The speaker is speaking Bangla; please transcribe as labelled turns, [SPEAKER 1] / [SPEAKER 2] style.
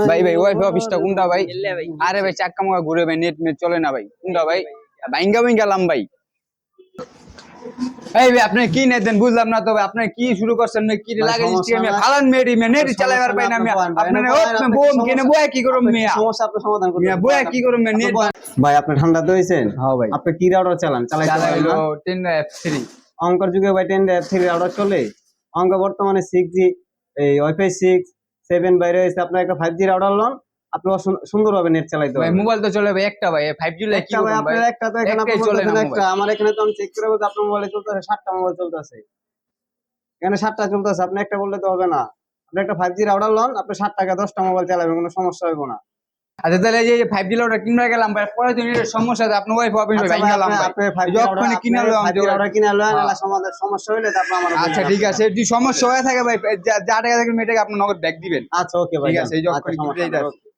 [SPEAKER 1] ভাই ভাই ওয়াইফাই অফিসটা কোনটা ভাই? আরে ভাই চাক্কা মাকা ঘুরে ভাই, নেট নেট চলে না ভাই, কোনটা ভাই? ভাইঙ্গা ভাইঙ্গা লাম ভাই। এই ভাই আপনি কি নেট দেন বুঝলাম না তো ভাই, আপনি কি শুরু করছেন না কি লাগে দিচ্ছি আমি ফালান মেরি মে নেট চালাবার পাই না আমি। আপনি ও বোম কেনে বয়া কি করব মিয়া?
[SPEAKER 2] সমস্যা আপনি সমাধান করুন
[SPEAKER 1] মিয়া বয়া কি করব মিয়া নেট?
[SPEAKER 2] ভাই আপনি ঠান্ডা তো হইছেন?
[SPEAKER 1] হ্যাঁ ভাই
[SPEAKER 2] আপনি কি রাউটার চালাইতে পারেন
[SPEAKER 1] চালাইলো
[SPEAKER 2] না?
[SPEAKER 1] 10F3
[SPEAKER 2] অঙ্কর যুগে ভাই 10F3 রাউটার চলে। অঙ্ক বর্তমানে 6G এই ওয়াইফাই 6 7 বাইরে হইছে, আপনার একটা 5G রাউটার লন, আপনি সুন্দরভাবে নেট চালাইতে
[SPEAKER 1] ভাই
[SPEAKER 2] পারবেন।
[SPEAKER 1] মোবাইল তো চলে ভাই একটা ভাই 5G লাই কি
[SPEAKER 2] একটা ভাই
[SPEAKER 1] করব ভাই?
[SPEAKER 2] আপনার একটা তো এখানে আপনি
[SPEAKER 1] একটাই চলে না
[SPEAKER 2] বলতেছেন একটা,
[SPEAKER 1] মোবাইল।
[SPEAKER 2] আমার এখানে তো আমি চেক করে বলতে আপনার মোবাইলে চলতেছে 7টা মোবাইল চলতেছে, এখানে 7টা চলতেছে, আপনি একটা বললে তো হবে না। আপনি একটা 5G রাউটার লন, আপনি 7 টাকা 10টা মোবাইল চালাবেন, কোনো সমস্যা হবে না।
[SPEAKER 1] আচ্ছা তাহলে এই যে 5G লাউটা কিনবা গেলাম ভাই, পরে তো এর সমস্যা আছে, আপনি ওয়াইফাই অফিস
[SPEAKER 2] আচ্ছা ভাই
[SPEAKER 1] ভাইঙ্গা লাম ভাই।
[SPEAKER 2] আপনি 5G রাউটার,
[SPEAKER 1] যখনই কিনা লও আমি
[SPEAKER 2] 5G রাউটার কিনে লন,
[SPEAKER 1] হ্যাঁ।
[SPEAKER 2] এলা সমাধান সমস্যা হইলে তারপর আমার
[SPEAKER 1] আচ্ছা ঠিক আছে, যদি সমস্যা হয়ে থাকে ভাই যা টাকা থাকবে মেয়েটাকে আপনি নগদ ব্যাক দিবেন।
[SPEAKER 2] আচ্ছা ওকে ভাই,
[SPEAKER 1] ঠিক আছে এই
[SPEAKER 2] আচ্ছা
[SPEAKER 1] যখনই কিনতে
[SPEAKER 2] সমস্যা
[SPEAKER 1] যাইতে
[SPEAKER 2] নেই।